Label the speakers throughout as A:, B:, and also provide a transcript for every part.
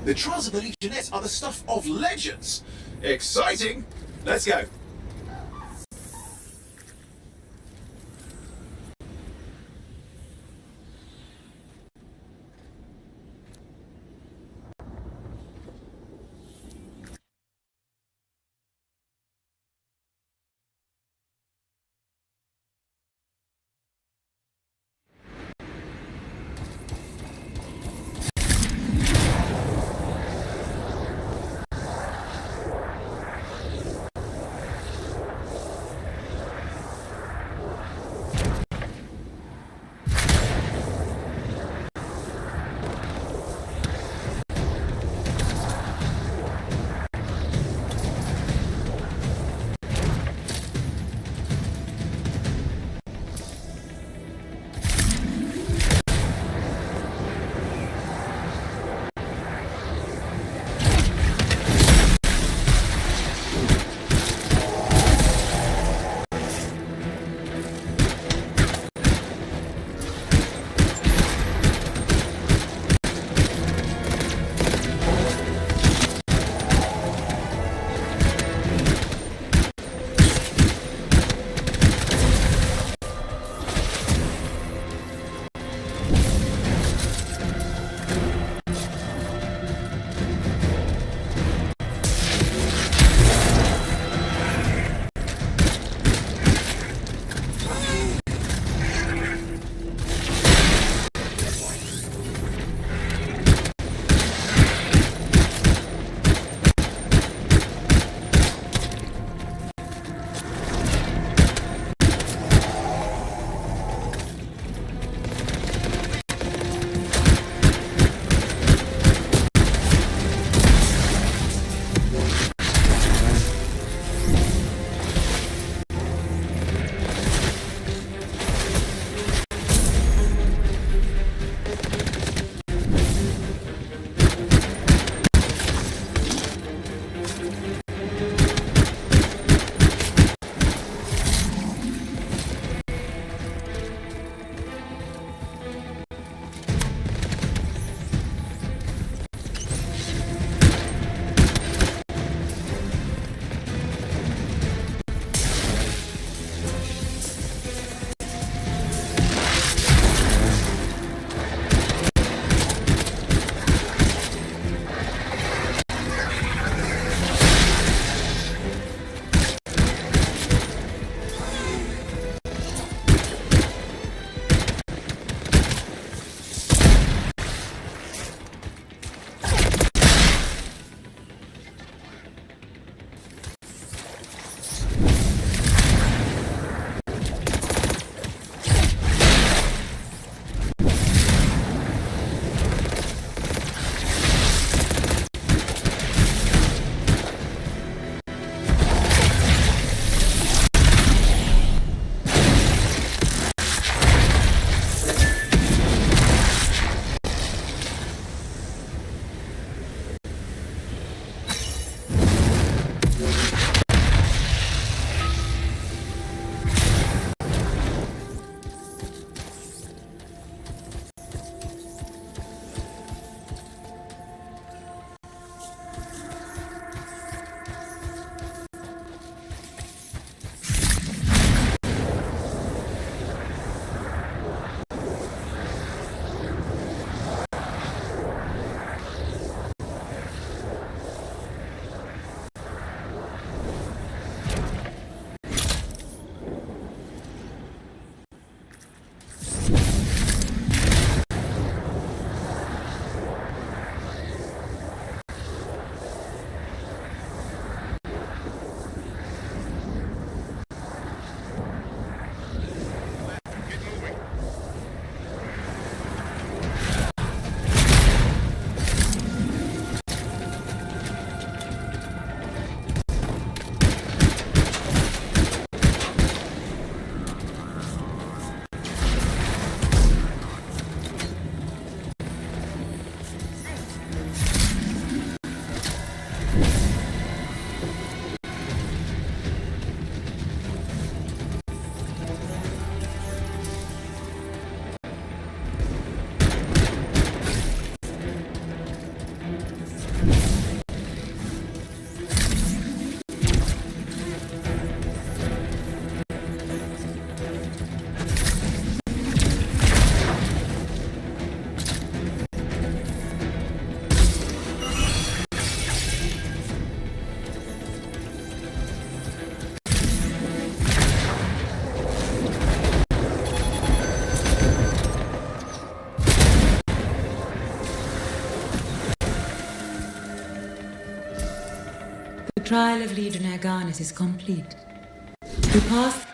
A: The trials of the Legionnaires are the stuff of legends. Exciting! Let's go.
B: trial of Legionnaire Garnis is complete. You pass.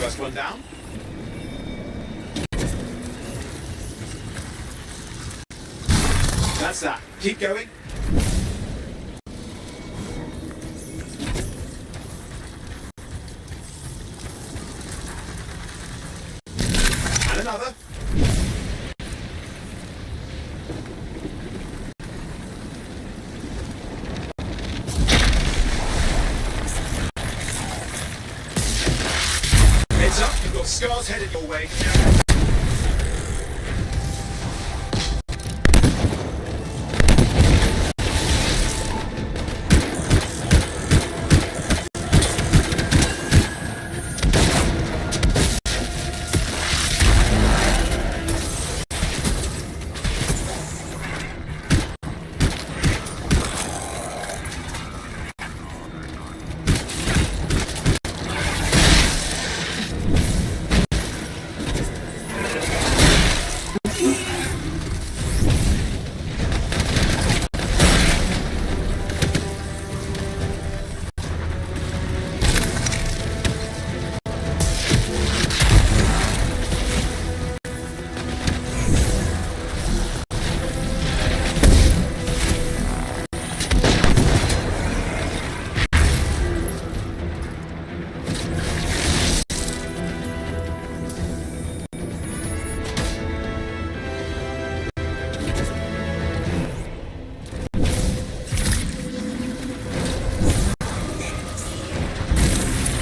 A: First one down. That's that. Keep going. And another. Heads up, you've got scars headed your way.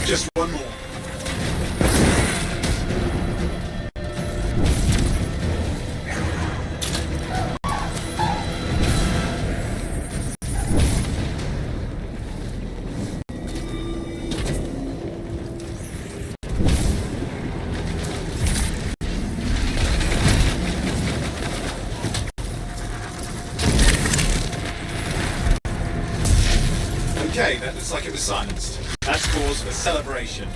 A: Just one more. Okay, that looks like it was silenced. That's cause for celebration.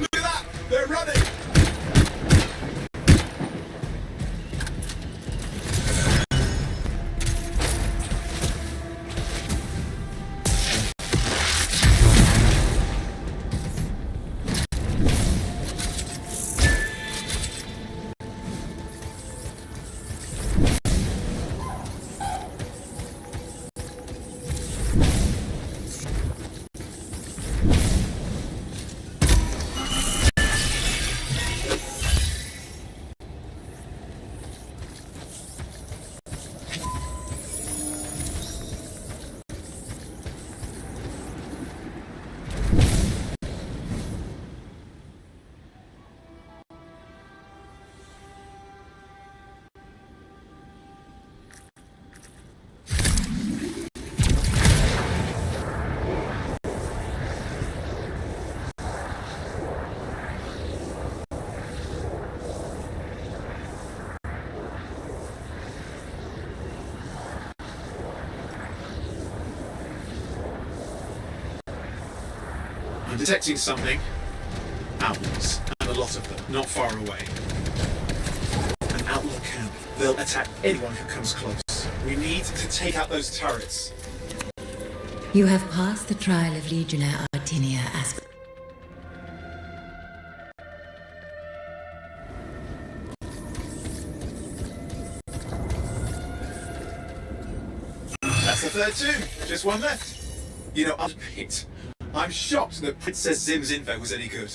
A: Look at that! They're running! detecting something. Owls, and a lot of them, not far away. An outlaw camp. They'll attack anyone who comes close. We need to take out those turrets.
B: You have passed the trial of Legionnaire Artinia Asp.
A: That's the third too. Just one left. You know, I'll admit, I'm shocked that Princess Zim's info was any good.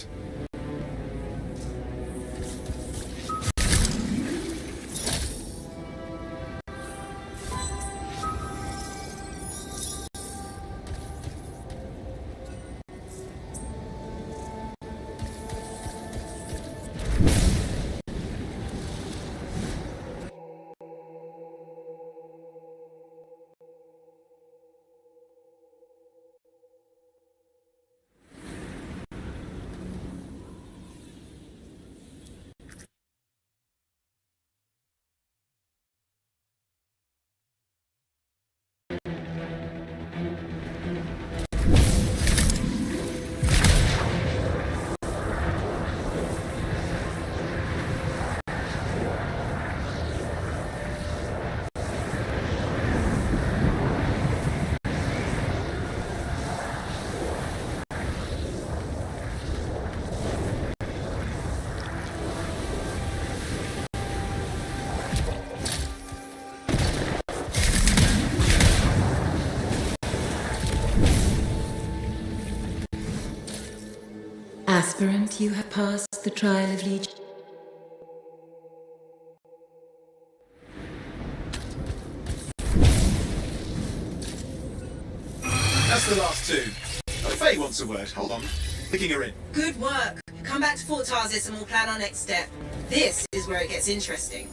B: Aspirant, you have passed the trial of Legion.
A: That's the last two. Oh, Faye wants a word. Hold on. Picking her in.
C: Good work. Come back to Fort Tarsis and we'll plan our next step. This is where it gets interesting.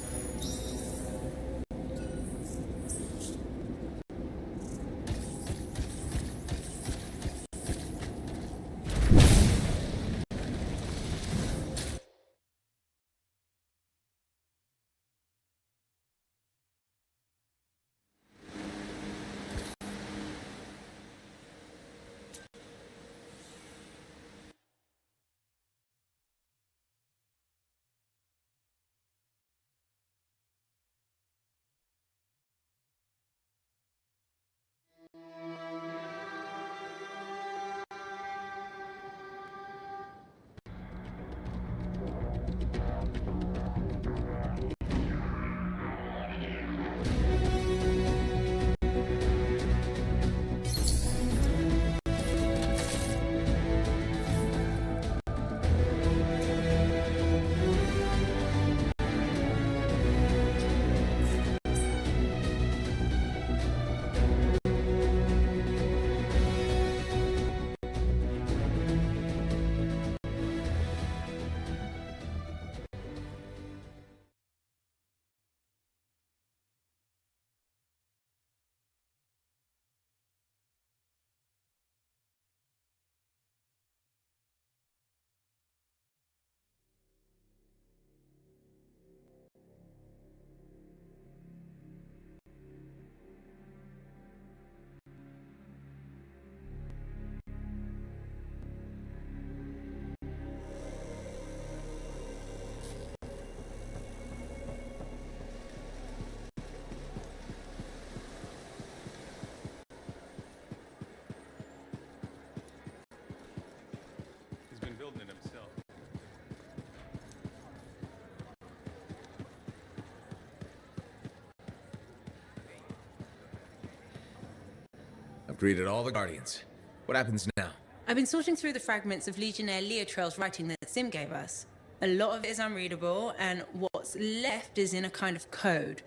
D: I've greeted all the Guardians. What happens now?
C: I've been sorting through the fragments of Legionnaire Leotrell's writing that Sim gave us. A lot of it is unreadable, and what's left is in a kind of code,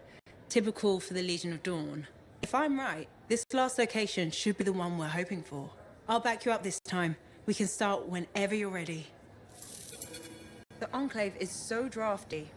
C: typical for the Legion of Dawn. If I'm right, this last location should be the one we're hoping for. I'll back you up this time. We can start whenever you're ready. The Enclave is so drafty.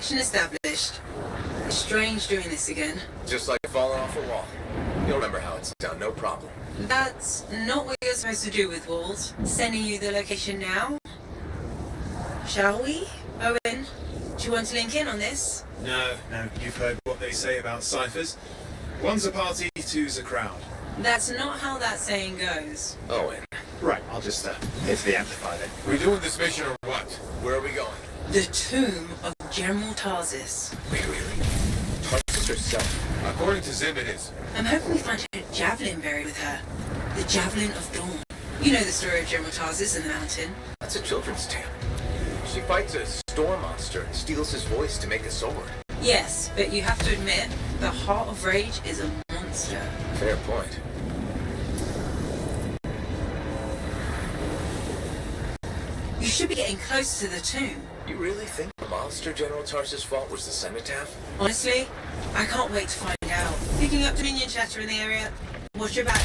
C: Connection established. It's strange doing this again.
D: Just like falling off a wall. You'll remember how it's done, no problem.
C: That's not what you're supposed to do with walls. Sending you the location now? Shall we? Owen, do you want to link in on this?
A: No, you've heard what they say about ciphers. One's a party, two's a crowd.
C: That's not how that saying goes.
D: Owen,
A: Right, I'll just hit the amplify then.
D: we doing this mission or what? Where are we going?
C: The tomb of General Tarsis.
D: Wait, really? Tarsus herself? According to Zim, it is.
C: I'm hoping we find a javelin buried with her. The Javelin of Dawn. You know the story of General Tarsis and the mountain.
D: That's a children's tale. She fights a storm monster and steals his voice to make a sword.
C: Yes, but you have to admit, the Heart of Rage is a monster.
D: Fair point.
C: You should be getting close to the tomb.
D: You really think the monster General Tarsus fought was the cenotaph?
C: Honestly, I can't wait to find out. Picking up Dominion chatter in the area. Watch your back.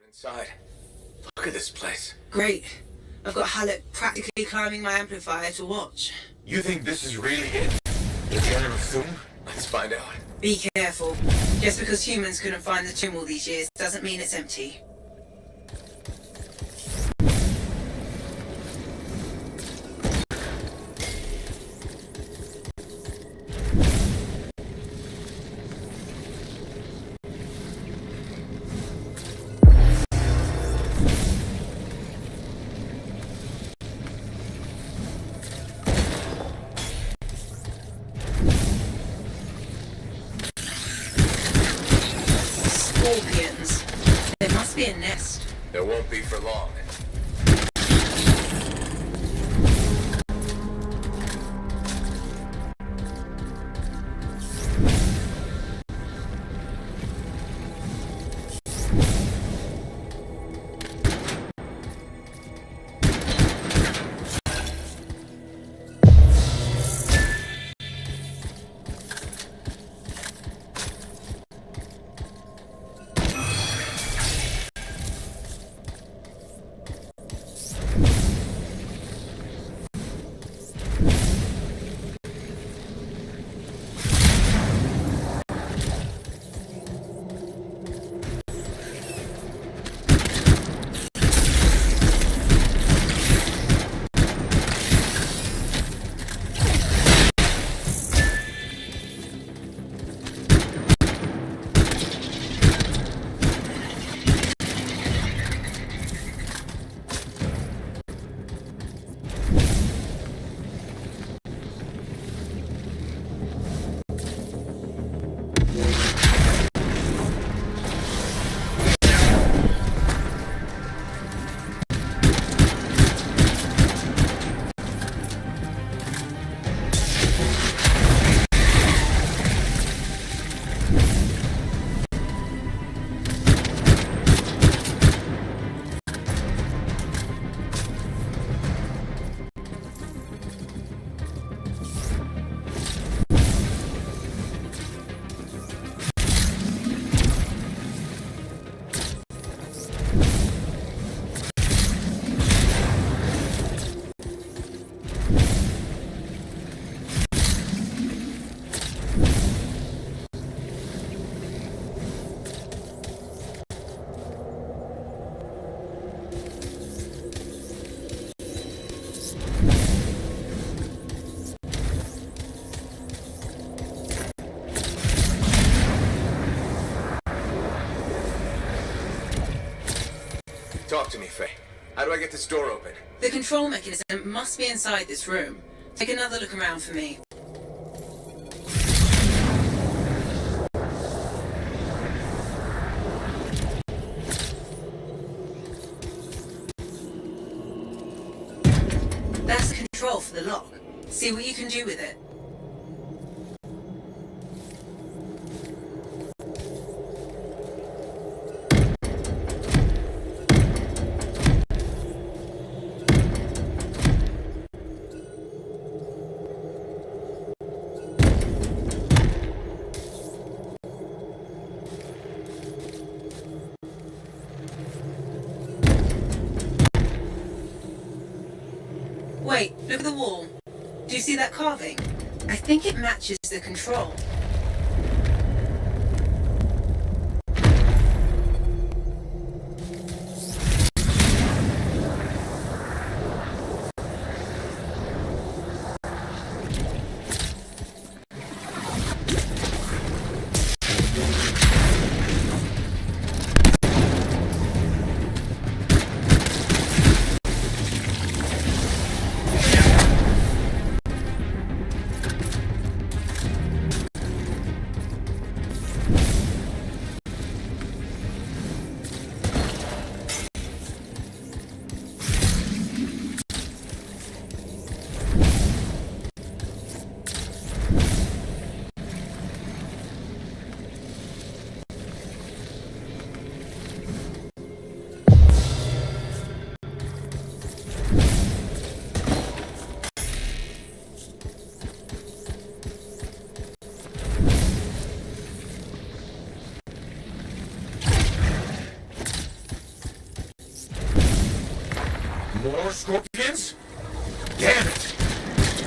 D: Inside. Look at this place.
C: Great. I've got Halleck practically climbing my amplifier to watch.
D: You think this is really it? The General Tomb? Let's find out.
C: Be careful. Just because humans couldn't find the tomb all these years doesn't mean it's empty. Scorpions. There must be a nest.
D: There won't be for long. Talk to me, Faye. How do I get this door open?
C: The control mechanism must be inside this room. Take another look around for me. That's the control for the lock. See what you can do with it. Wait, look at the wall. Do you see that carving? I think it matches the control.
A: More scorpions? Damn it!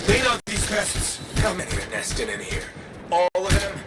A: Clean out these pests!
D: How many are nesting in here? All of them?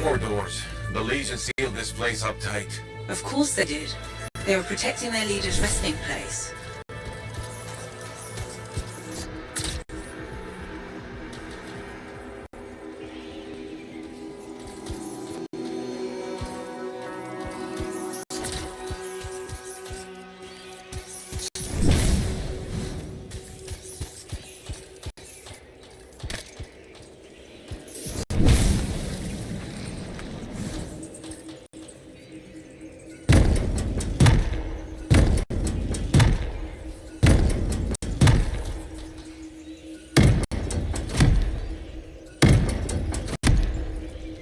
E: More doors. The Legion sealed this place up tight.
C: Of course they did. They were protecting their leader's resting place.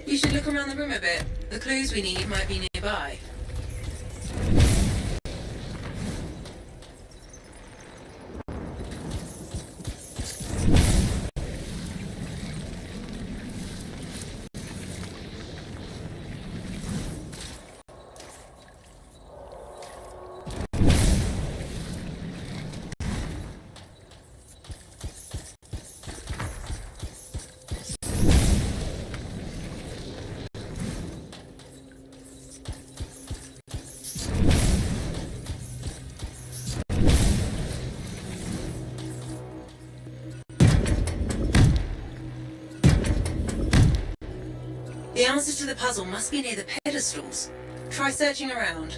C: You should look around the room a bit. The clues we need might be nearby. The answer to the puzzle must be near the pedestals. Try searching around.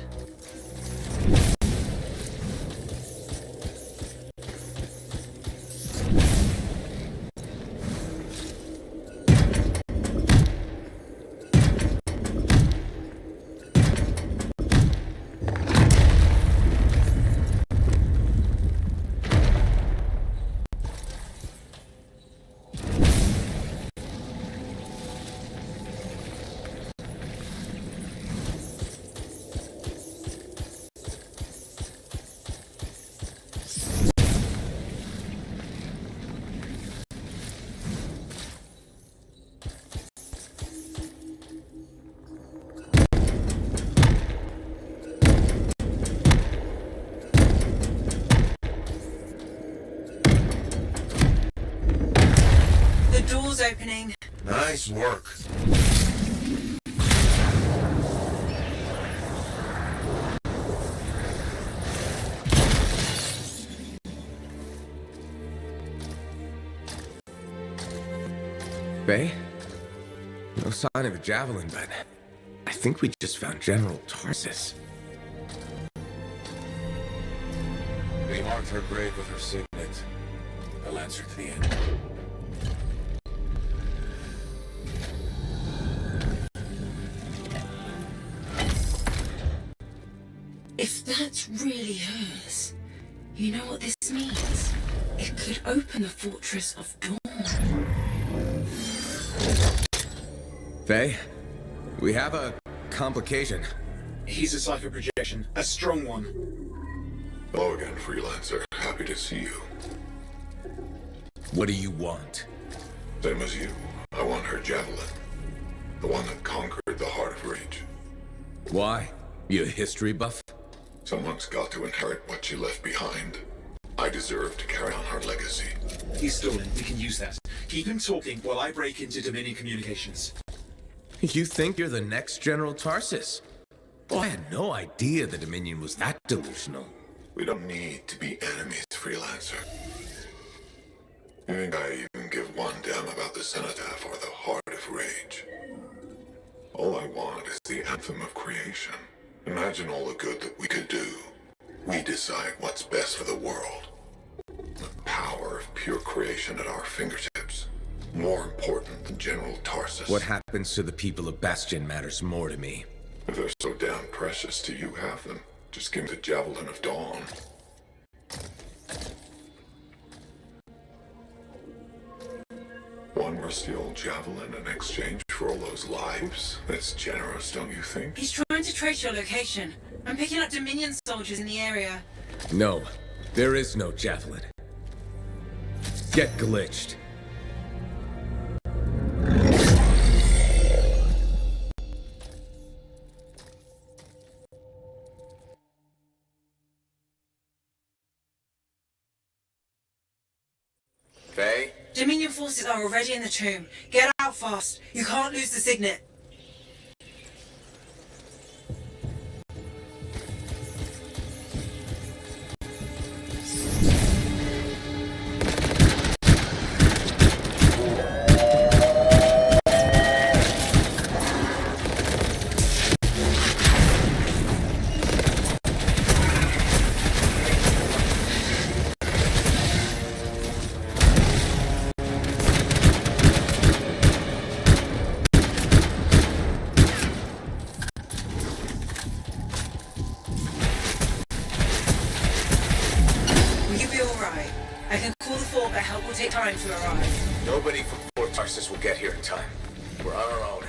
E: Nice work.
D: Faye? No sign of a javelin, but I think we just found General Tarsus.
E: They marked her grave with her signet. They'll answer to the end.
B: If that's really hers, you know what this means? It could open the Fortress of Dawn.
D: Faye, we have a complication.
A: He's a cipher projection, a strong one.
F: Hello again, Freelancer. Happy to see you.
D: What do you want?
F: Same as you. I want her javelin. The one that conquered the Heart of Rage.
D: Why? You a history buff?
F: Someone's got to inherit what she left behind. I deserve to carry on her legacy.
A: He's stolen. We can use that. Keep him talking while I break into Dominion communications.
D: You think you're the next General Tarsus? Well, I had no idea the Dominion was that delusional.
F: We don't need to be enemies, Freelancer. You think I even give one damn about the Cenotaph or the Heart of Rage? All I want is the Anthem of creation. Imagine all the good that we could do. We decide what's best for the world. The power of pure creation at our fingertips. More important than General Tarsus.
D: What happens to the people of Bastion matters more to me.
F: If they're so damn precious to you, have them. Just give me the Javelin of Dawn. One rusty old javelin in exchange for all those lives? That's generous, don't you think?
C: He's trying to trace your location. I'm picking up Dominion soldiers in the area.
D: No, there is no javelin. Get glitched.
E: Faye?
C: Dominion forces are already in the tomb. Get out fast. You can't lose the signet. I can call the fort, but help will take time to arrive.
D: Nobody from Fort Tarsus will get here in time. We're on our own.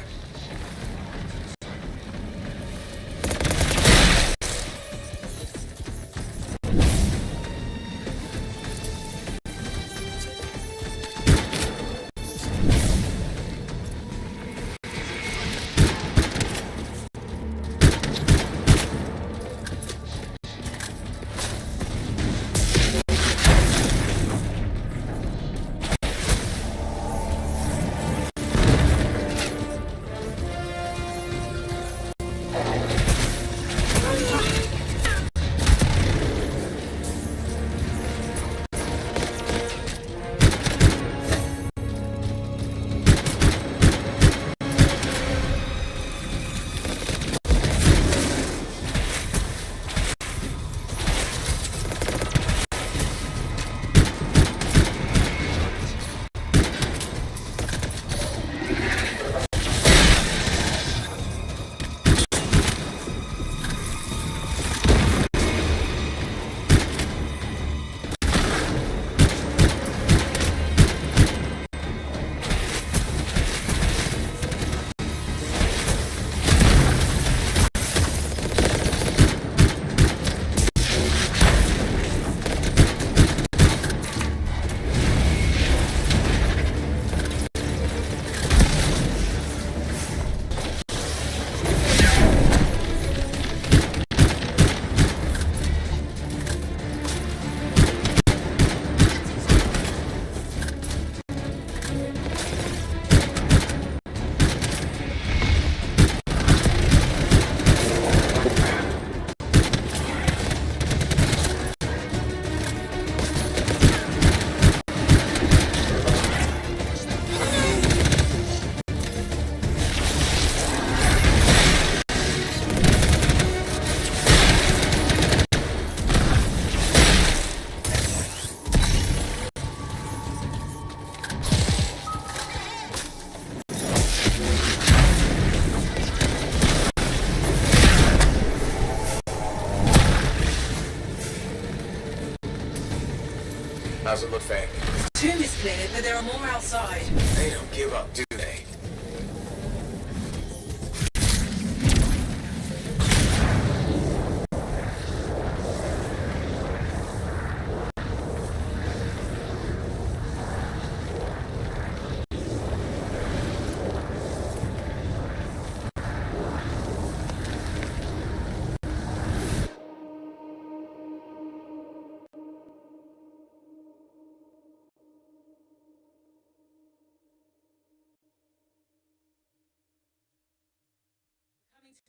D: How's it look, Faye?
B: Tomb is cleared, but there are more outside.
D: They don't give up, do they?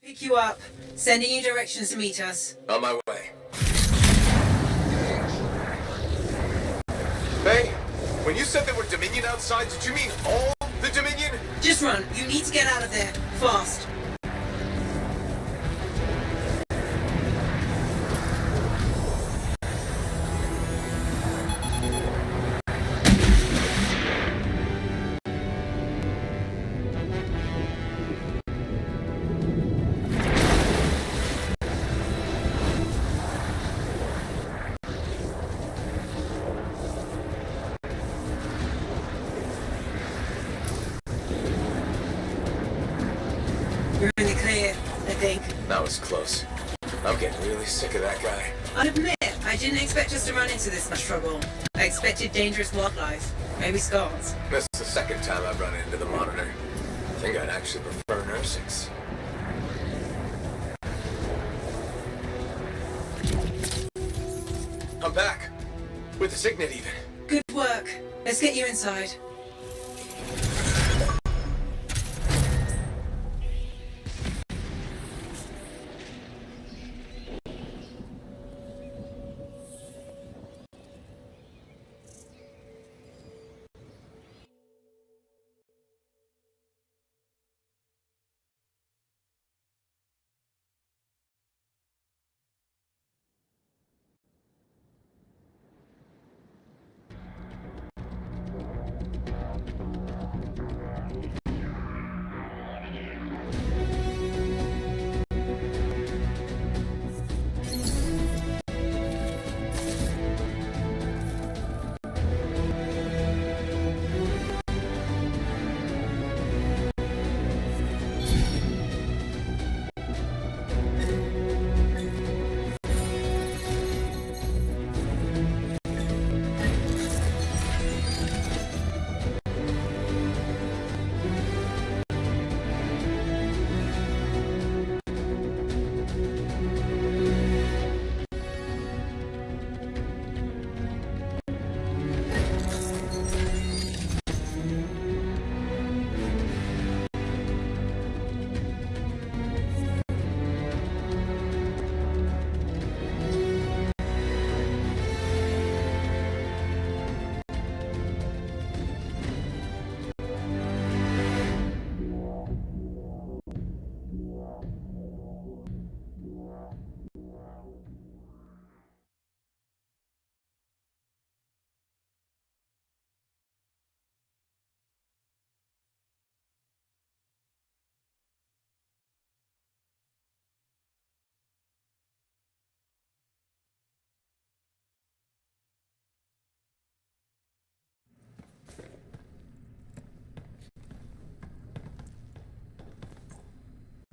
B: Pick you up. Sending you directions to meet us.
D: On my way. Faye, when you said there were Dominion outside, did you mean all the Dominion?
B: Just run. You need to get out of there. Fast. You're in the clear, I think.
D: That was close. I'm getting really sick of that guy.
B: I'll admit, I didn't expect us to run into this much trouble. I expected dangerous wildlife. Maybe scars.
D: This is the second time I've run into the Monitor. I think I'd actually prefer nursings. I'm back. With the signet even.
B: Good work. Let's get you inside.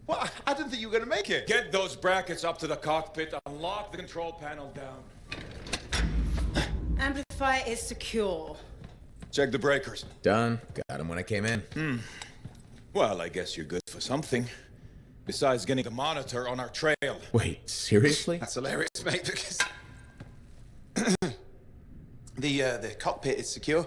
G: Well, I didn't think you were going to make it. Get those brackets up to the cockpit. Unlock the control panel down.
C: Amplifier is secure.
G: Check the breakers.
H: Done. Got him when I came in.
G: Well, I guess you're good for something. Besides getting the Monitor on our trail.
H: Wait, seriously?
I: That's hilarious, mate, because the cockpit is secure.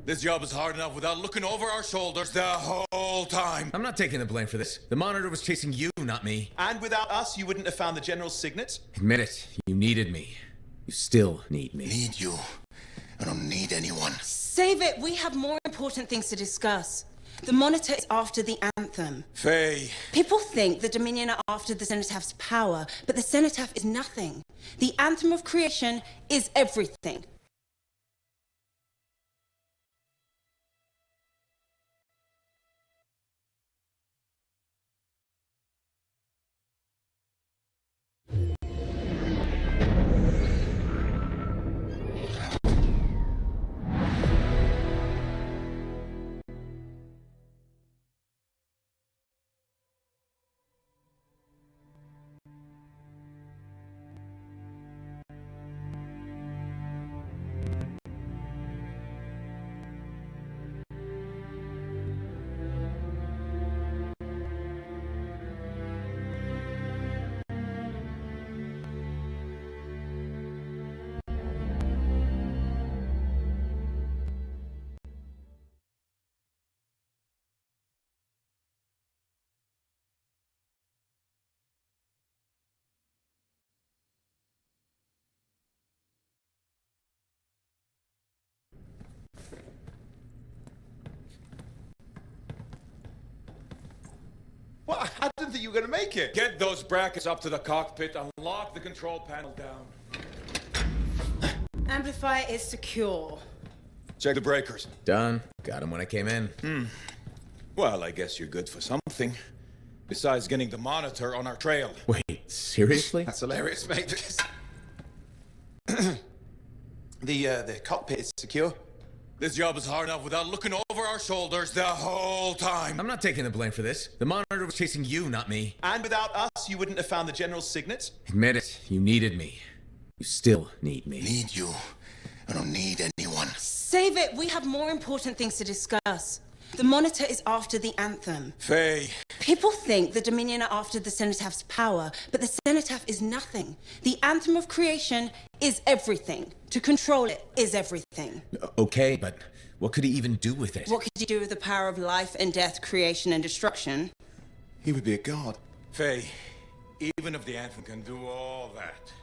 G: This job is hard enough without looking over our shoulders the whole time.
H: I'm not taking the blame for this. The Monitor was chasing you, not me.
I: And without us, you wouldn't have found the General's signet?
H: Admit it. You needed me. You still need me.
I: Need you. I don't need anyone.
B: Save it. We have more important things to discuss. The Monitor is after the Anthem.
G: Faye.
B: People think the Dominion are after the Cenotaph power, but the Cenotaph is nothing. The Anthem of creation is everything.
I: I didn't think you were going to make it.
G: Get those brackets up to the cockpit. Unlock the control panel down.
C: Amplifier is secure.
G: Check the breakers.
H: Done. Got him when I came in.
G: Well, I guess you're good for something. Besides getting the monitor on our trail.
H: Wait, seriously?
I: That's hilarious, mate. The cockpit is secure.
G: This job is hard enough without looking over our shoulders the whole time.
H: I'm not taking the blame for this. The monitor was chasing you, not me.
I: And without us, you wouldn't have found the general's signet.
H: Admit it. You needed me. You still need me.
I: Need you. I don't need anyone.
B: Save it. We have more important things to discuss. The Monitor is after the Anthem.
G: Faye.
B: People think the Dominion are after the Cenotaph power, but the Cenotaph is nothing. The Anthem of creation is everything. To control it is everything.
H: Okay, but what could he even do with it?
B: What could you do with the power of life and death, creation and destruction?
I: He would be a god.
G: Faye, even if the Anthem can do all that,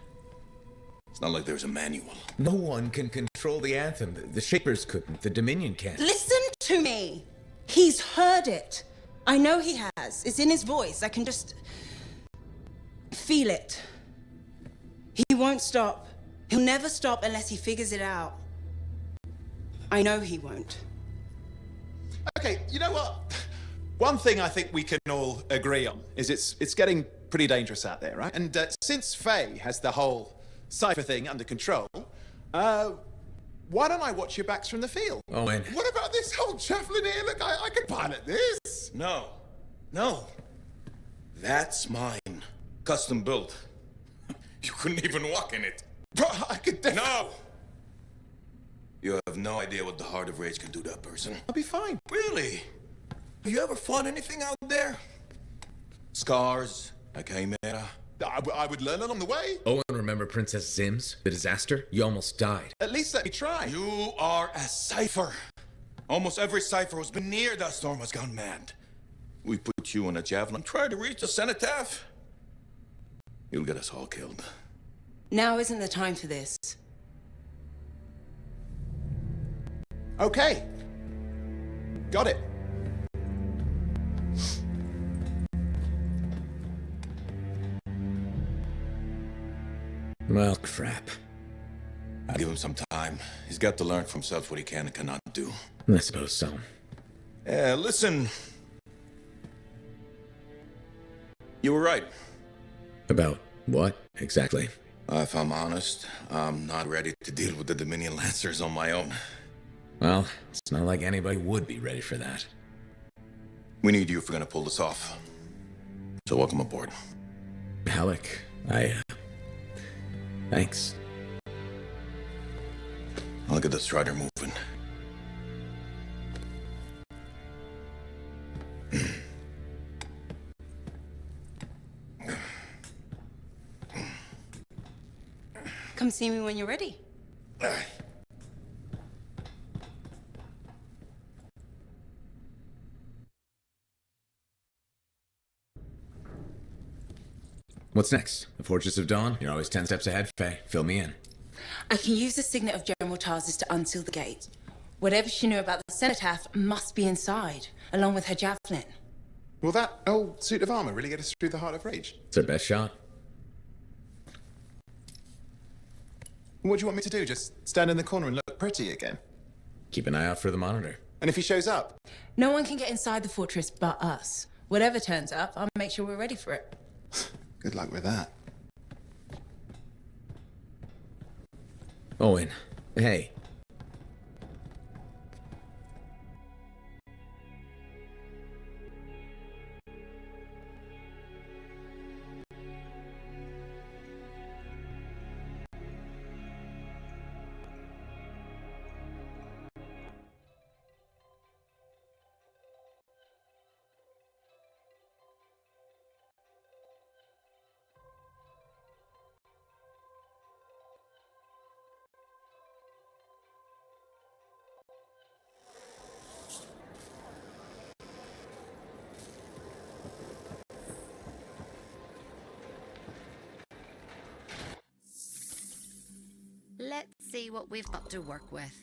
G: it's not like there's a manual.
H: No one can control the Anthem. The Shapers couldn't. The Dominion can't.
B: Listen to me. He's heard it. I know he has. It's in his voice. I can just feel it. He won't stop. He'll never stop unless he figures it out. I know he won't.
I: Okay, you know what? One thing I think we can all agree on is it's getting pretty dangerous out there, right? And since Faye has the whole cipher thing under control, why don't I watch your backs from the field?
H: Owen.
F: What about this whole javelin here? Look, I can pilot this.
G: No. That's mine. Custom built. You couldn't even walk in it.
F: But I could
G: No! You have no idea what the Heart of Rage can do to a person.
I: I'll be fine.
G: Really? Have you ever fought anything out there? Scars, a chimera.
F: I would learn along the way.
H: Owen, remember Princess Zims? The disaster? You almost died.
I: At least let me try.
G: You are a cipher. Almost every cipher who's been near that storm has gone mad. We put you on a javelin, try to reach the cenotaph. You'll get us all killed.
B: Now isn't the time for this.
I: Okay. Got it.
H: Well, crap.
G: I'll give him some time. He's got to learn for himself what he can and cannot do.
H: I suppose so.
G: Listen. You were right.
H: About what, exactly?
G: If I'm honest, I'm not ready to deal with the Dominion Lancers on my own.
H: Well, it's not like anybody would be ready for that.
G: We need you if we're gonna pull this off. So welcome aboard.
H: Alec, thanks.
G: I'll get the Strider moving.
B: Come see me when you're ready.
H: What's next? The Fortress of Dawn? You're always 10 steps ahead, Faye. Fill me in.
B: I can use the signet of General Tarsis to unseal the gate. Whatever she knew about the Cenotaph must be inside, along with her javelin.
I: Will that old suit of armor really get us through the Heart of Rage?
H: It's our best shot.
I: What do you want me to do? Just stand in the corner and look pretty again?
H: Keep an eye out for the monitor.
I: And if he shows up?
B: No one can get inside the fortress but us. Whatever turns up, I'll make sure we're ready for it.
I: Good luck with that.
H: Owen, hey.
J: Let's see what we've got to work with.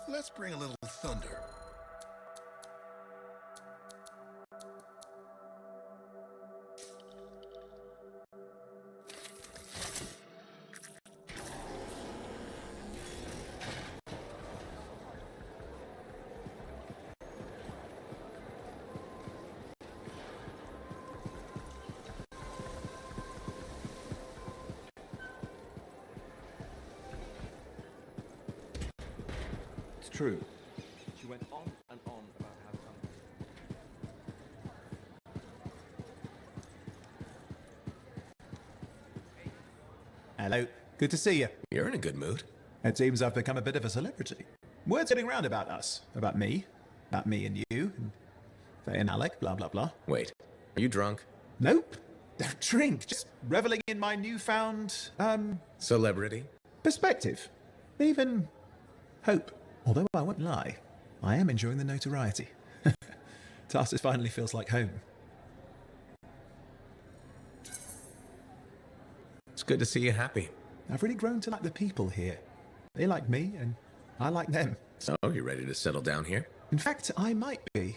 E: Let's bring a little thunder.
K: It's true. She went on and on about how come.
I: Hello. Good to see you.
D: You're in a good mood.
I: It seems I've become a bit of a celebrity. Word's getting round about us. About me and you, and Faye and Alec, blah, blah, blah.
D: Wait, are you drunk?
I: Nope. Don't drink. Just reveling in my newfound,
D: Celebrity?
I: perspective. Even hope. Although I won't lie, I am enjoying the notoriety. Tarsus finally feels like home.
D: It's good to see you happy.
I: I've really grown to like the people here. They like me, and I like them.
D: So, you ready to settle down here?
I: In fact, I might be.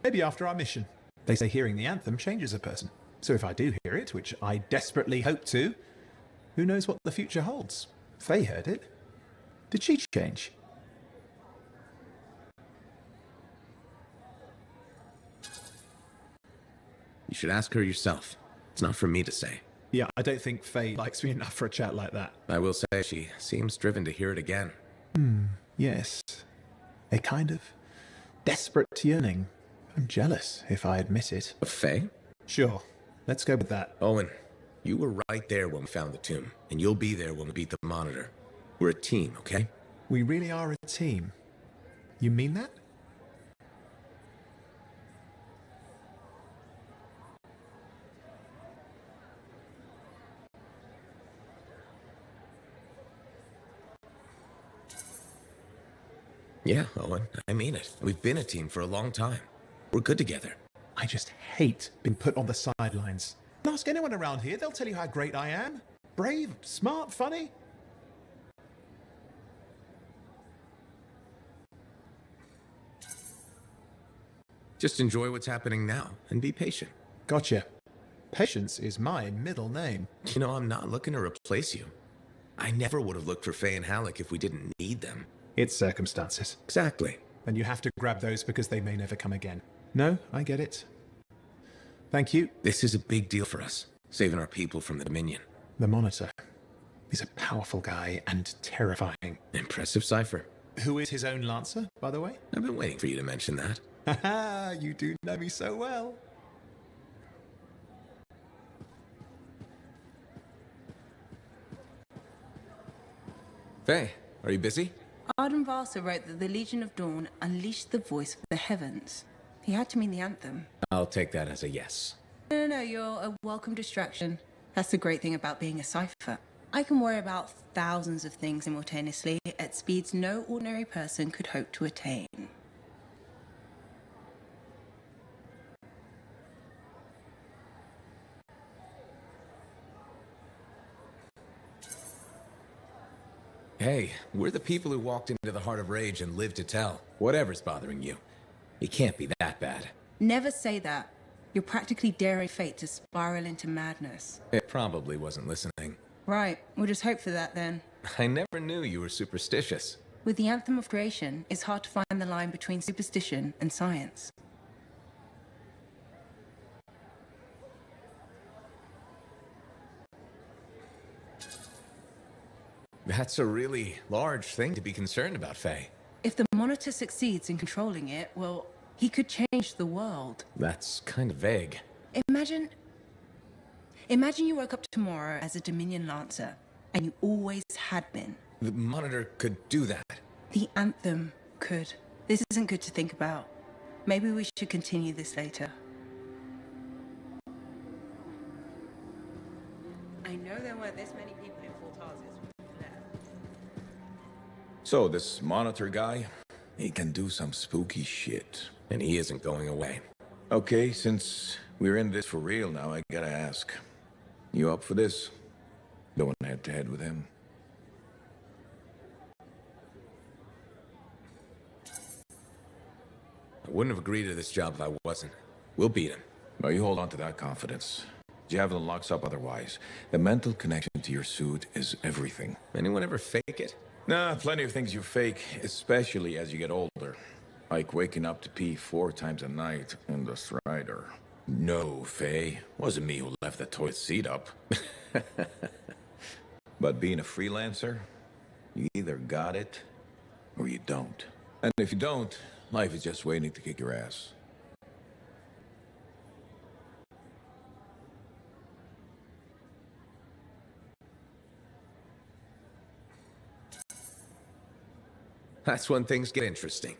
I: Maybe after our mission. They say hearing the anthem changes a person. So if I do hear it, which I desperately hope to, who knows what the future holds? Faye heard it. Did she change?
D: You should ask her yourself. It's not for me to say.
I: Yeah, I don't think Faye likes me enough for a chat like that.
D: I will say she seems driven to hear it again.
I: Yes. A kind of desperate yearning. I'm jealous, if I admit it.
D: Of Faye?
I: Sure. Let's go with that.
D: Owen, you were right there when we found the tomb, and you'll be there when we beat the Monitor. We're a team, okay?
I: We really are a team. You mean that?
D: Yeah, Owen, I mean it. We've been a team for a long time. We're good together.
I: I just hate being put on the sidelines. Ask anyone around here, they'll tell you how great I am. Brave, smart, funny.
D: Just enjoy what's happening now and be patient.
I: Gotcha. Patience is my middle name.
D: You know, I'm not looking to replace you. I never would have looked for Faye and Halleck if we didn't need them.
I: It's circumstances.
D: Exactly.
I: And you have to grab those because they may never come again. No, I get it. Thank you.
D: This is a big deal for us, saving our people from the Dominion.
I: The Monitor. He's a powerful guy and terrifying.
D: Impressive cipher.
I: Who is his own Lancer, by the way?
D: I've been waiting for you to mention that.
I: Haha, you do know me so well.
D: Faye, are you busy?
C: Arden Varsa wrote that the Legion of Dawn unleashed the voice of the heavens. He had to mean the anthem.
D: I'll take that as a yes.
C: No, you're a welcome distraction. That's the great thing about being a cipher. I can worry about thousands of things simultaneously at speeds no ordinary person could hope to attain.
D: Hey, we're the people who walked into the heart of rage and lived to tell. Whatever's bothering you. It can't be that bad.
C: Never say that. You're practically daring fate to spiral into madness.
D: It probably wasn't listening.
C: Right, we'll just hope for that then.
D: I never knew you were superstitious.
C: With the Anthem of Creation, it's hard to find the line between superstition and science.
D: That's a really large thing to be concerned about, Faye.
C: If the Monitor succeeds in controlling it, well, he could change the world.
D: That's kind of vague.
C: Imagine you woke up tomorrow as a Dominion Lancer, and you always had been.
D: The Monitor could do that.
C: The Anthem could. This isn't good to think about. Maybe we should continue this later. I know there weren't this many people in Fort Tarsis when we left.
G: So, this Monitor guy, he can do some spooky shit.
D: And he isn't going away.
G: Okay, since we're in this for real now, I gotta ask. You up for this? Going head to head with him?
D: Wouldn't have agreed to this job if I wasn't. We'll beat him.
G: Well, you hold on to that confidence. Javelin locks up otherwise. The mental connection to your suit is everything.
D: Anyone ever fake it?
G: Nah, plenty of things you fake, especially as you get older. Like waking up to pee 4 times a night in the Strider. No, Faye. Wasn't me who left the toilet seat up. But being a freelancer, you either got it or you don't. And if you don't, life is just waiting to kick your ass.
D: That's when things get interesting.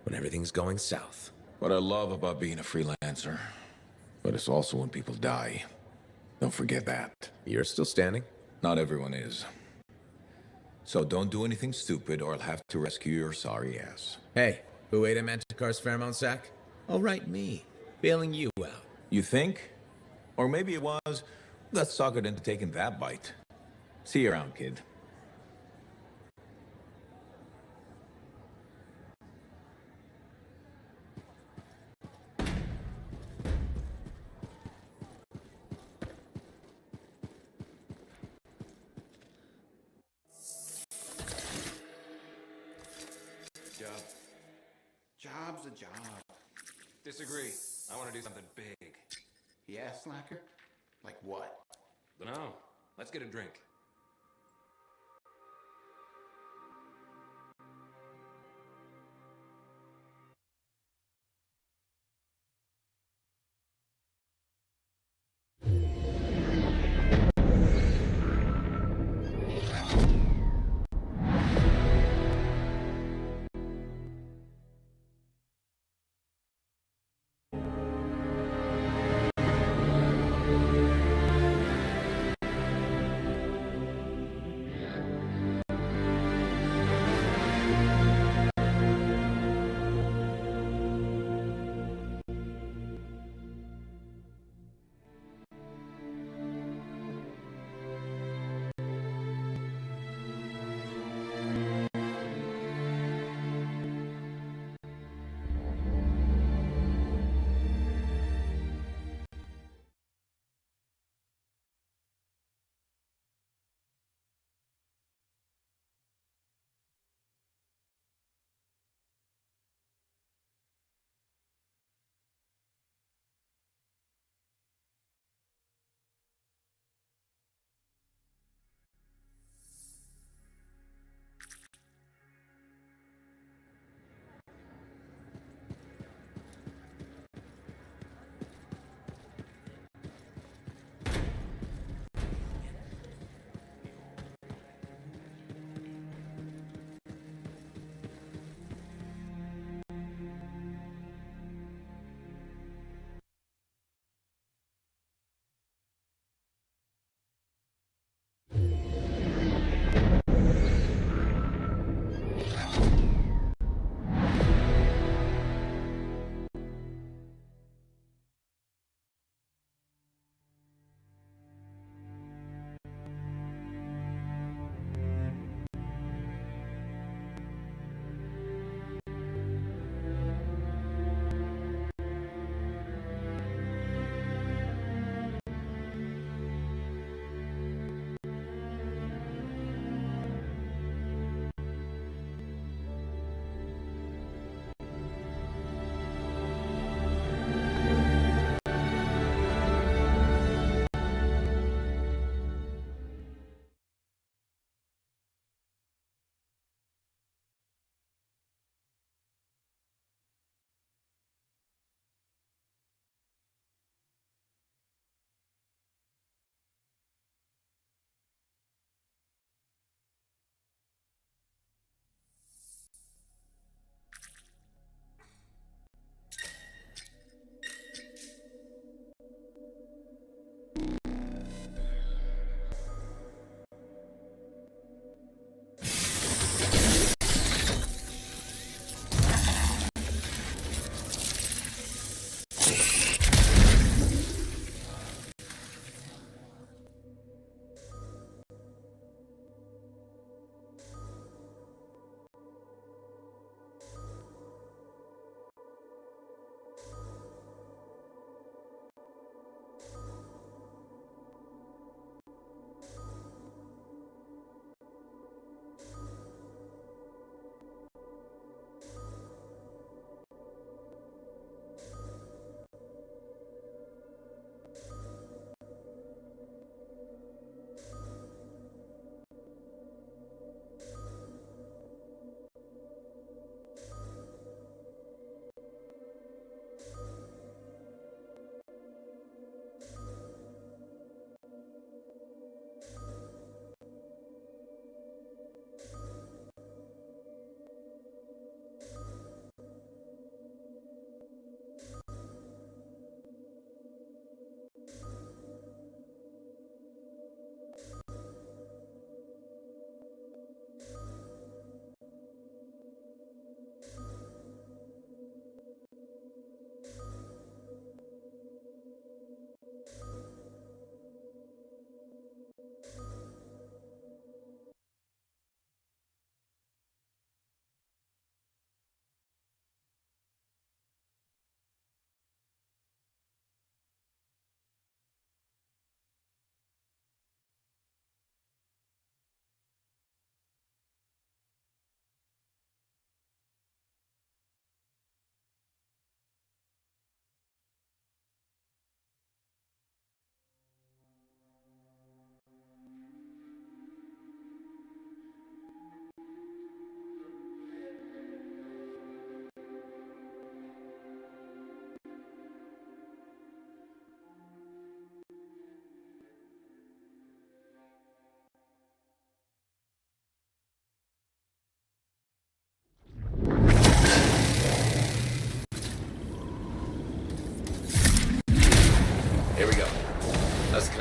D: When everything's going south.
G: What I love about being a freelancer, but it's also when people die. Don't forget that.
D: You're still standing?
G: Not everyone is. So don't do anything stupid or I'll have to rescue your sorry ass.
D: Hey, who ate a Manticore's Fairmount sack? Oh, right, me. Bailing you out.
G: You think? Or maybe it was got suckered into taking that bite. See you around, kid.
K: Job's a job.
L: Disagree. I want to do something big.
K: Yeah, slacker? Like what?
L: No. Let's get a drink.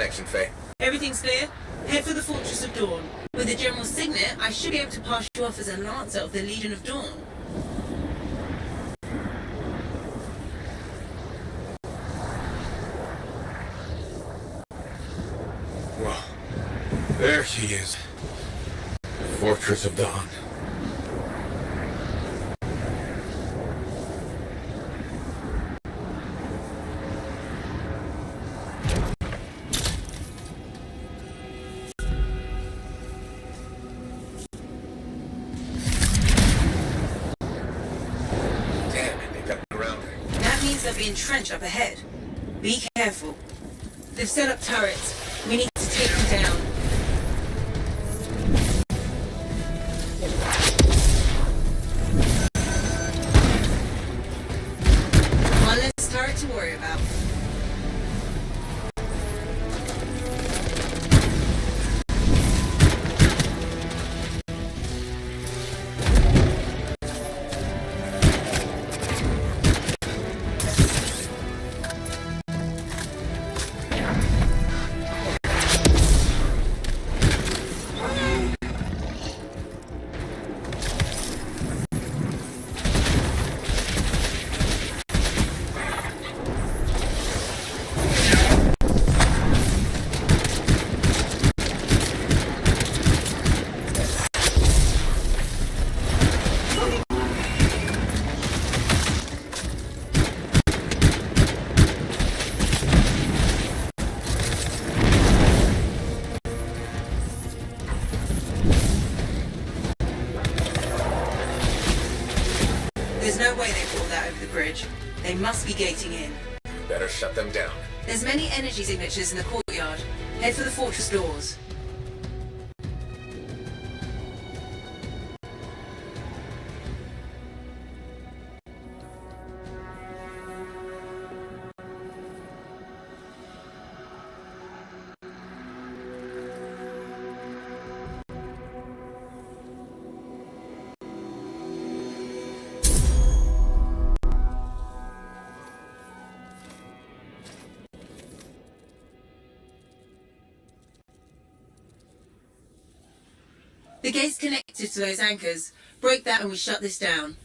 D: connection, Faye.
C: Everything's clear? Head for the Fortress of Dawn. With the General's signet, I should be able to pass you off as a Lancer of the Legion of Dawn.
E: Well, there she is. Fortress of Dawn.
C: They'll be entrenched up ahead. Be careful. They've set up turrets. We need to take them down. One less turret to worry about. There's no way they pulled that over the bridge. They must be gating in.
D: Better shut them down.
C: There's many energy signatures in the courtyard. Head for the fortress doors. The gate's connected to those anchors. Break that and we shut this down.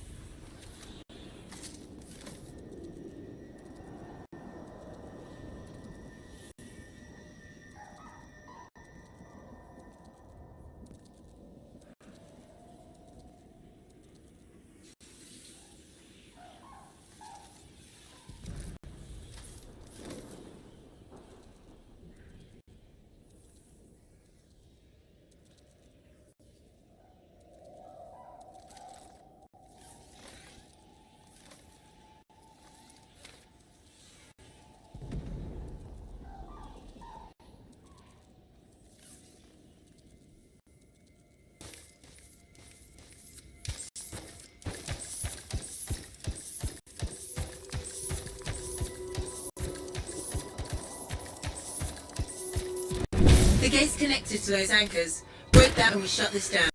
C: The gate's connected to those anchors. Break that and we shut this down.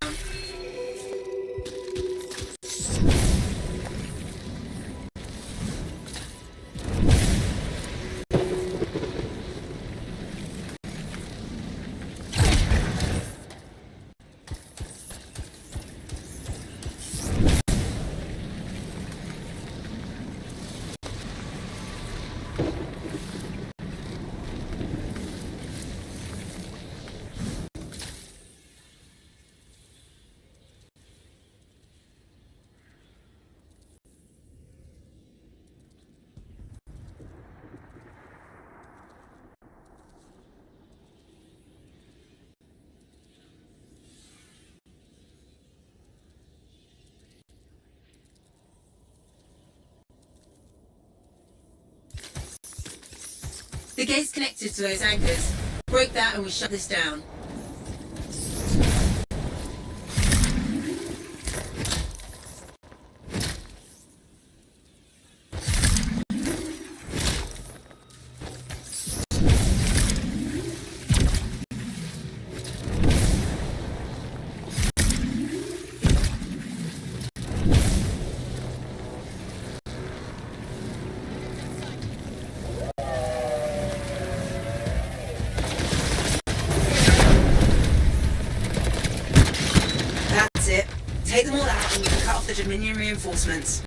C: The gate's connected to those anchors. Break that and we shut this down. Take them all out and cut off the Dominion reinforcements.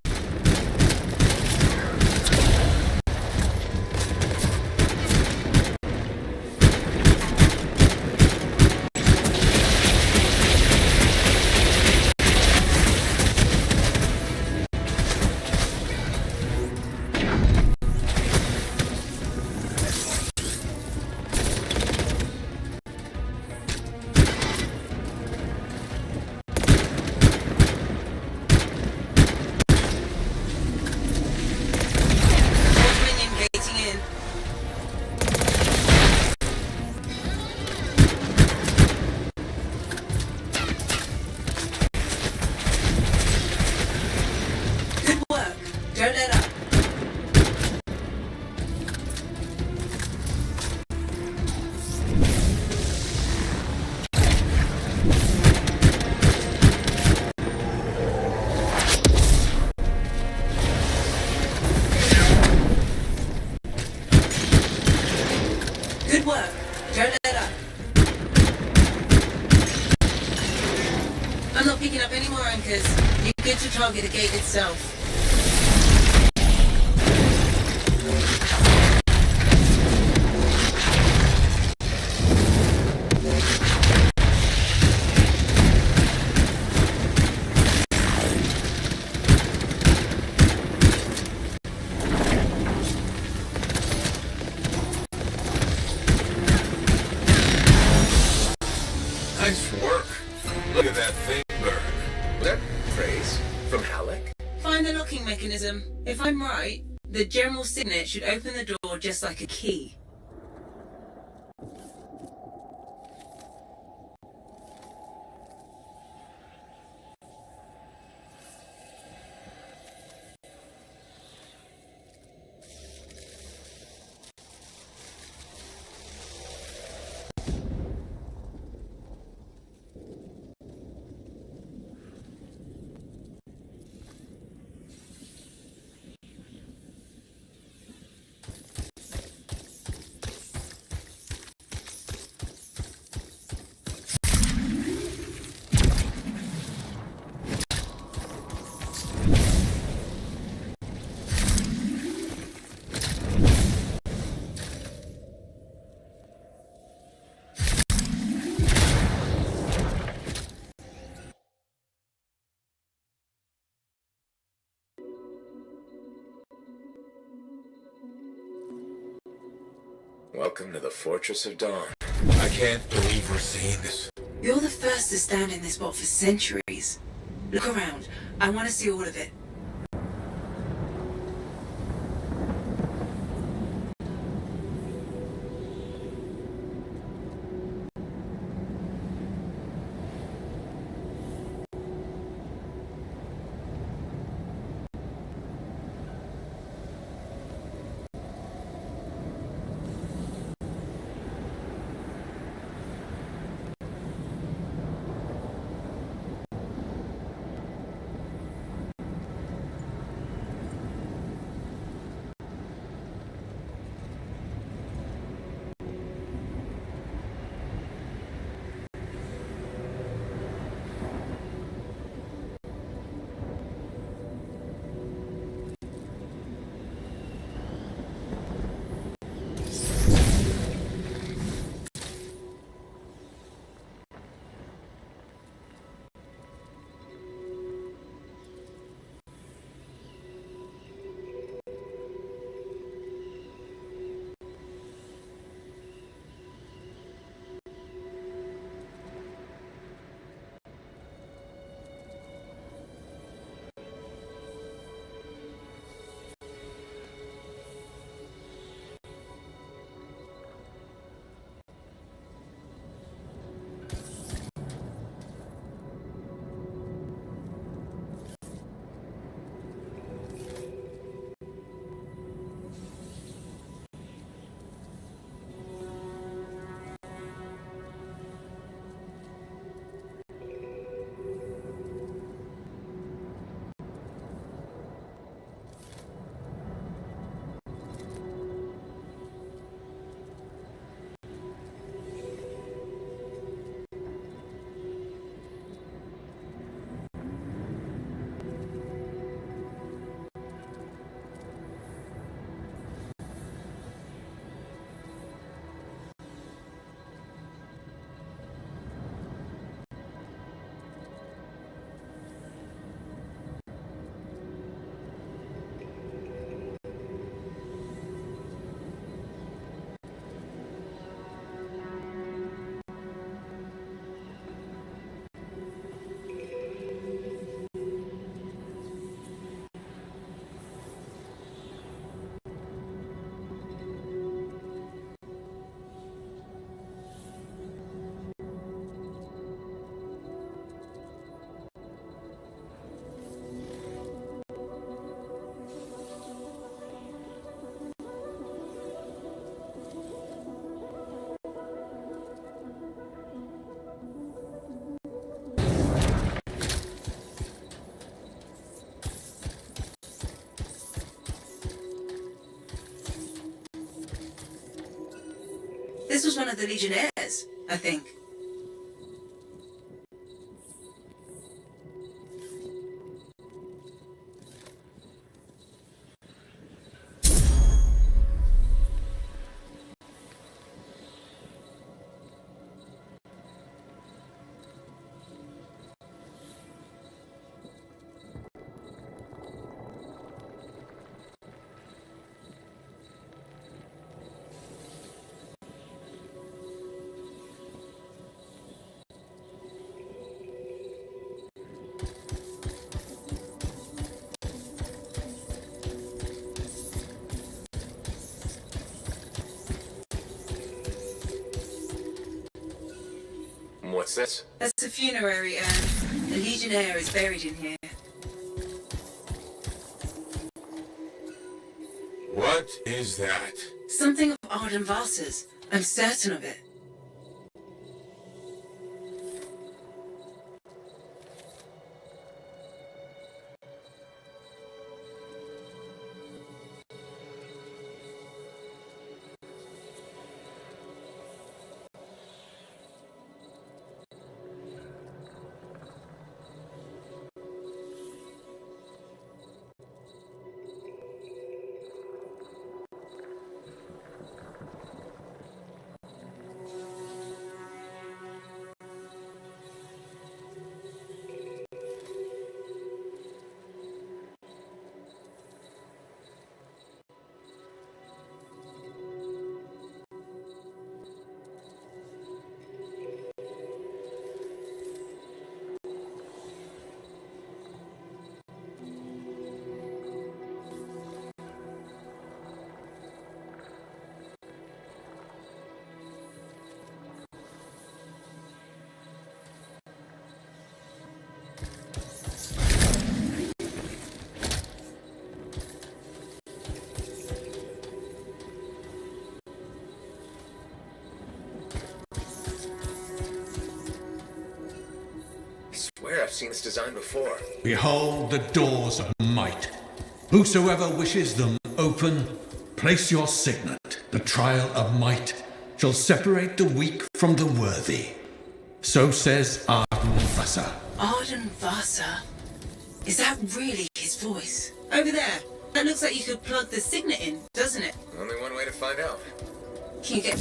C: Good work. Don't let up. I'm not picking up any more anchors. You're good to target the gate itself.
E: Nice work. Look at that thing burn.
D: Was that praise from Halleck?
C: Find the locking mechanism. If I'm right, the general signet should open the door just like a key.
D: Welcome to the Fortress of Dawn.
E: I can't believe we're seeing this.
C: You're the first to stand in this spot for centuries. Look around. I want to see all of it. This was one of the Legionnaires, I think.
D: What's this?
C: That's a funerary urn. A Legionnaire is buried in here.
E: What is that?
C: Something of Arden Vasa's. I'm certain of it.
D: I've seen this design before.
M: Behold the doors of might. Whosoever wishes them open, place your signet. The trial of might shall separate the weak from the worthy. So says Arden Vasa.
C: Arden Vasa? Is that really his voice? Over there. That looks like you could plug the signet in, doesn't it?
D: Only one way to find out.
C: Can you get...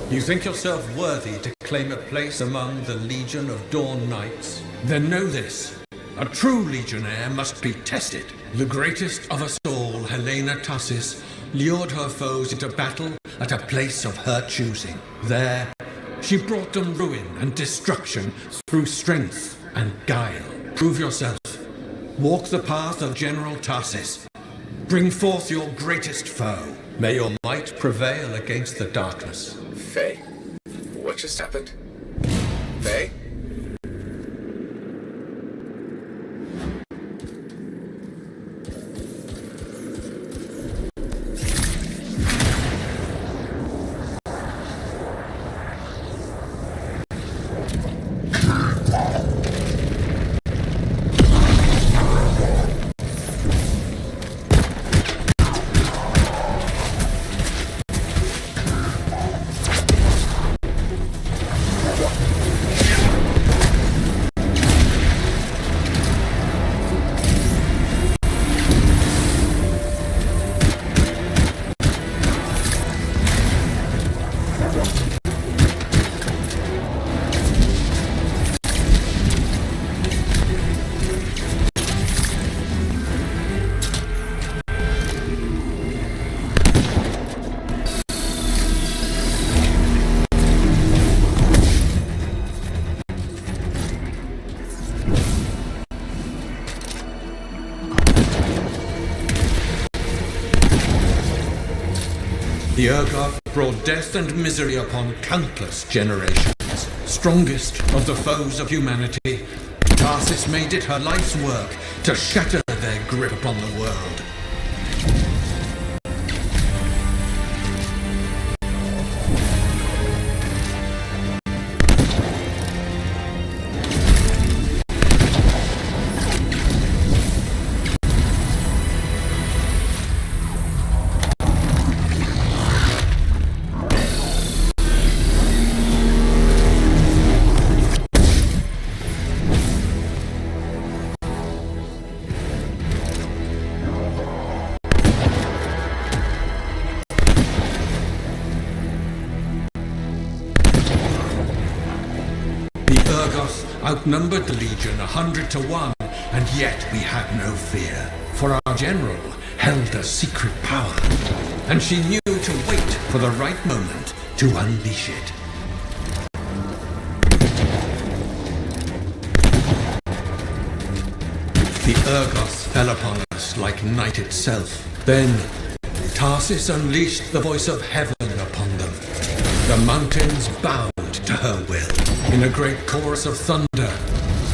M: You think yourself worthy to claim a place among the Legion of Dawn Knights? Then know this. A true Legionnaire must be tested. The greatest of us all, Helena Tussis, lured her foes into battle at a place of her choosing. There, she brought them ruin and destruction through strength and guile. Prove yourself. Walk the path of General Tarsis. Bring forth your greatest foe. May your might prevail against the darkness.
D: Faye, what just happened? Faye?
M: The Urgot brought death and misery upon countless generations. Strongest of the foes of humanity, Tarsis made it her life's work to shatter their grip upon the world. outnumbered the Legion 100 to 1, and yet we had no fear, for our general held a secret power, and she knew to wait for the right moment to unleash it. The Urgoth fell upon us like night itself. Then Tarsis unleashed the voice of heaven upon them. The mountains bowed to her will. In a great chorus of thunder,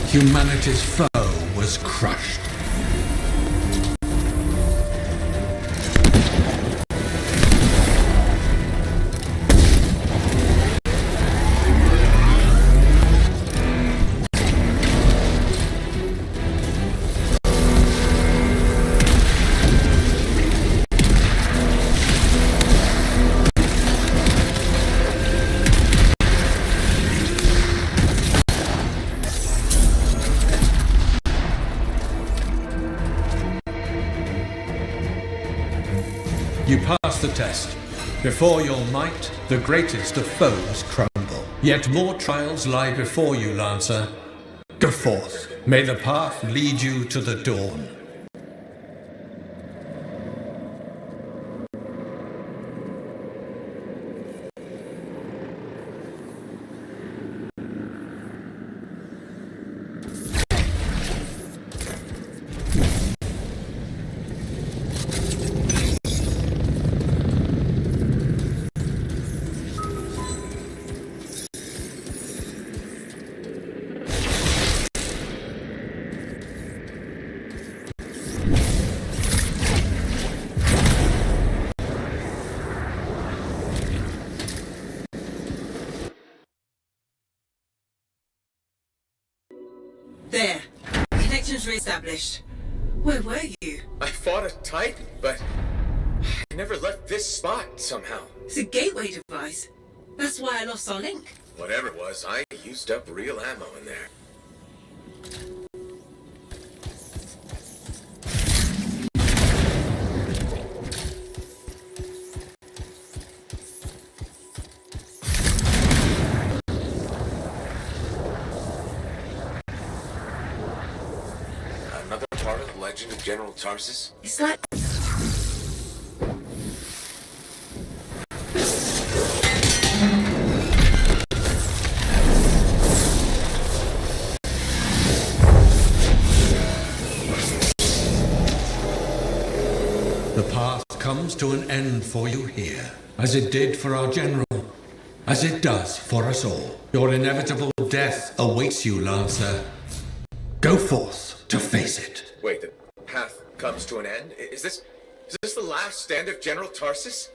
M: humanity's foe was crushed. You pass the test. Before your might, the greatest of foes crumble. Yet more trials lie before you, Lancer. Go forth. May the path lead you to the dawn.
B: There. Connections re-established. Where were you?
D: I fought a Titan, but I never left this spot somehow.
B: It's a gateway device. That's why I lost our link.
D: Whatever it was, I used up real ammo in there. Another part of the legend of General Tarsus?
B: It's like...
M: The path comes to an end for you here, as it did for our general, as it does for us all. Your inevitable death awaits you, Lancer. Go forth to face it.
D: Wait, the path comes to an end? Is this the last stand of General Tarsus?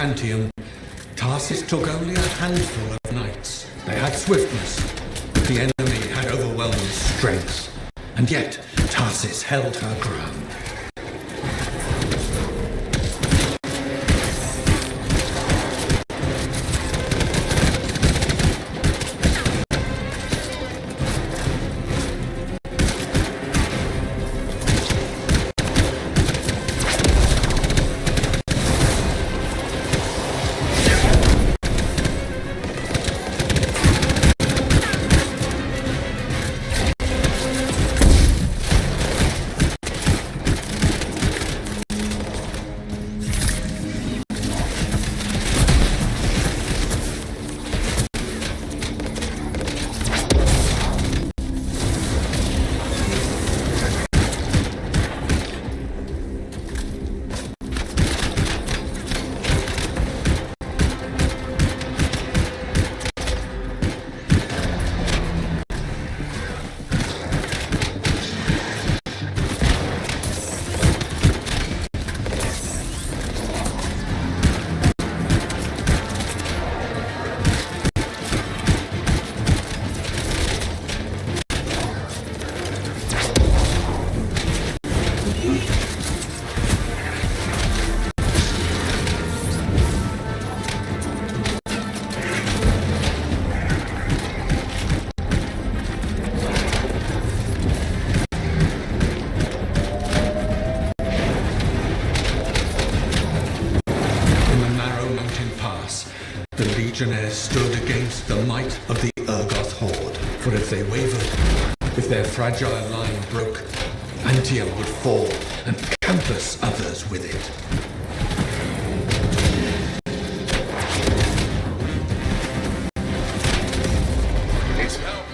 M: Anthem, Tarsis took only a handful of knights. They had swiftness, but the enemy had overwhelming strength. And yet, Tarsis held her ground. The Legionnaires stood against the might of the Urgoth horde. For if they wavered, if their fragile line broke, Anthem would fall, and countless others with it.
E: Need some help?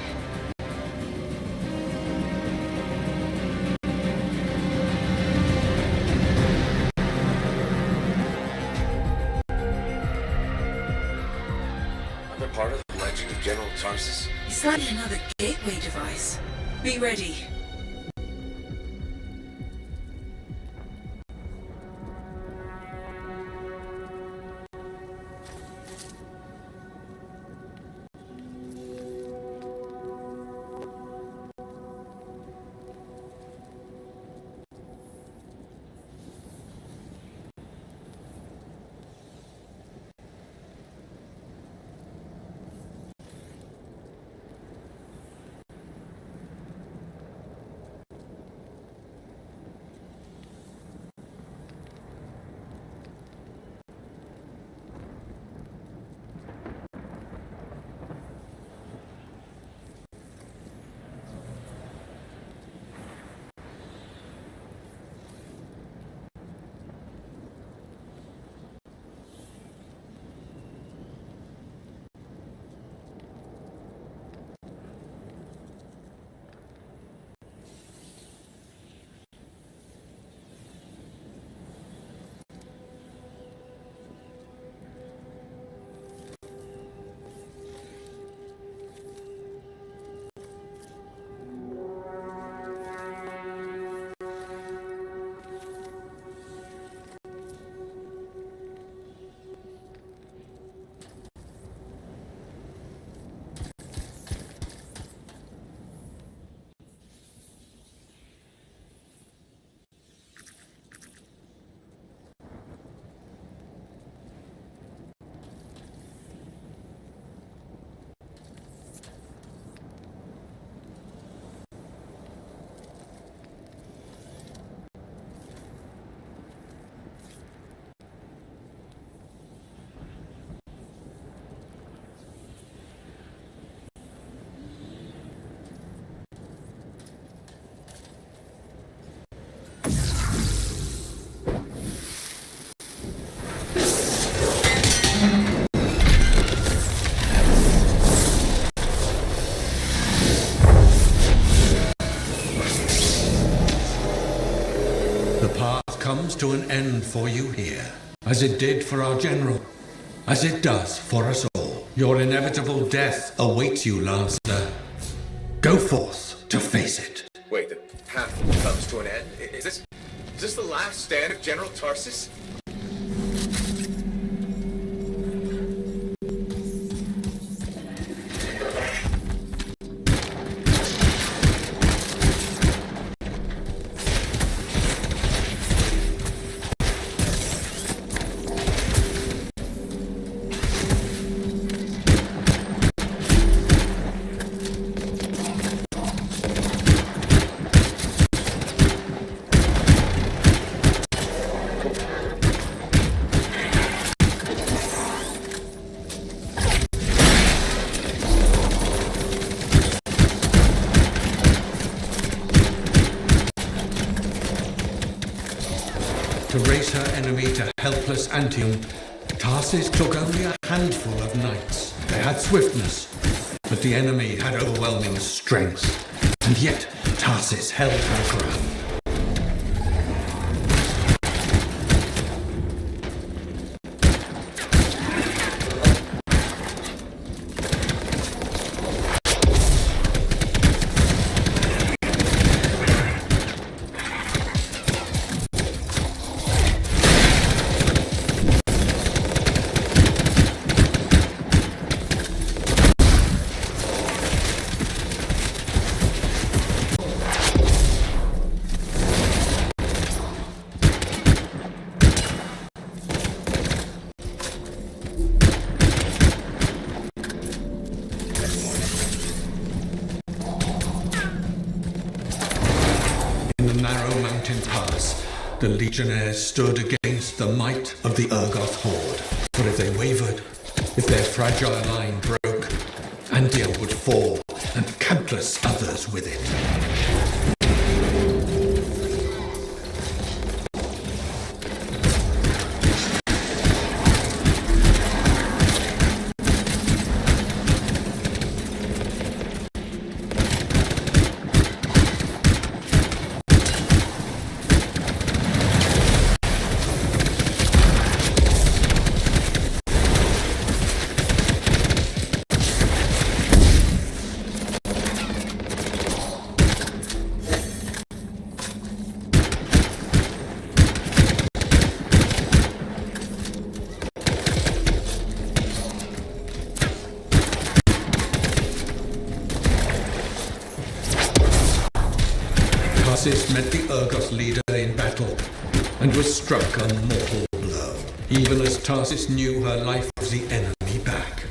D: Another part of the legend of General Tarsus?
B: It's like another gateway device. Be ready.
M: The path comes to an end for you here, as it did for our general, as it does for us all. Your inevitable death awaits you, Lancer. Go forth to face it.
D: Wait, the path comes to an end? Is this the last stand of General Tarsus?
M: To race her enemy to helpless Anthem, Tarsis took only a handful of knights. They had swiftness, but the enemy had overwhelming strength. And yet, Tarsis held her ground. The legionnaires stood against the might of the Urgoth horde. But if they wavered, if their fragile line broke, Anthem would fall, and countless others with it. Tarsis met the Urgoth leader in battle, and was struck a mortal blow, even as Tarsis knew her life was the enemy back.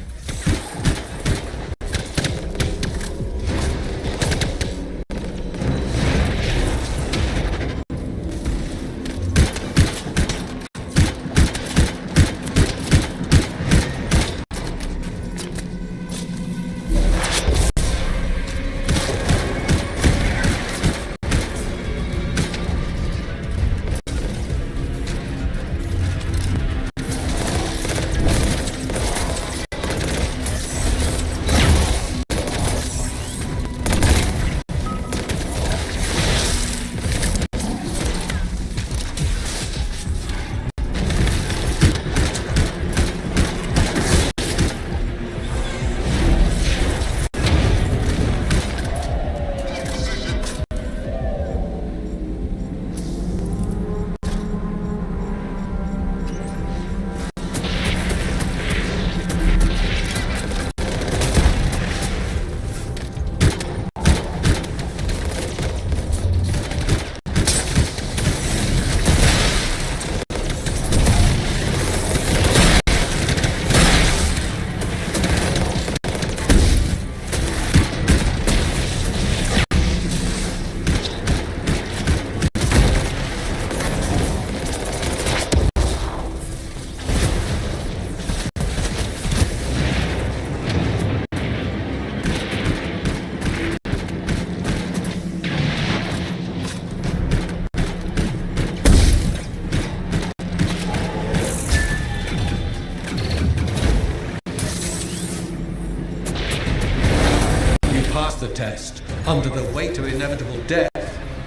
M: The test. Under the weight of inevitable death,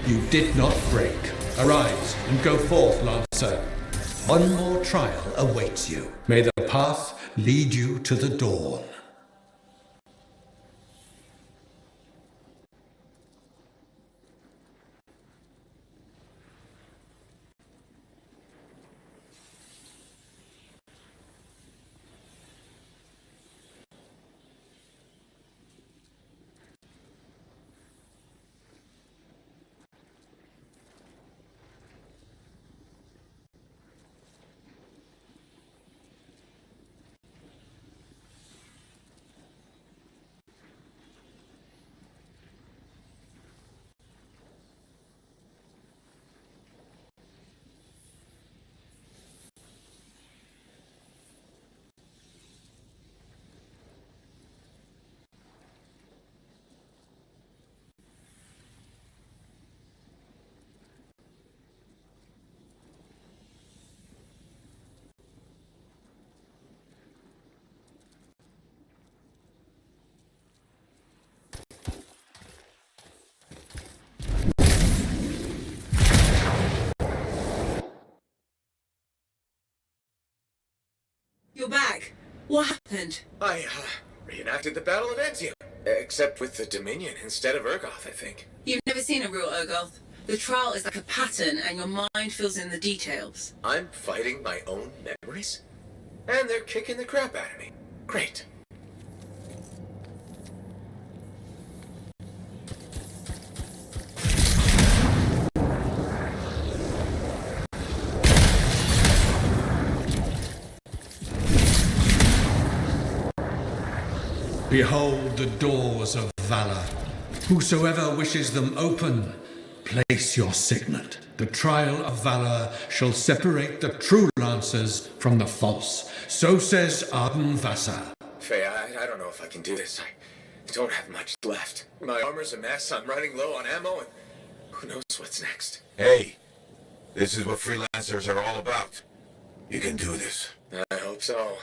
M: you did not break. Arise and go forth, Lancer. One more trial awaits you. May the path lead you to the dawn.
C: You're back. What happened?
D: I, reenacted the Battle of Anthem. Except with the Dominion instead of Urgoth, I think.
C: You've never seen a real Urgoth. The trial is like a pattern, and your mind fills in the details.
D: I'm fighting my own memories? And they're kicking the crap out of me. Great.
M: Behold the doors of valor. Whosoever wishes them open, place your signet. The trial of valor shall separate the true lancers from the false. So says Arden Vassar.
D: Faye, I don't know if I can do this. I don't have much left. My armor's a mess, I'm running low on ammo, and who knows what's next.
E: Hey, this is what freelancers are all about. You can do this.
D: I hope so.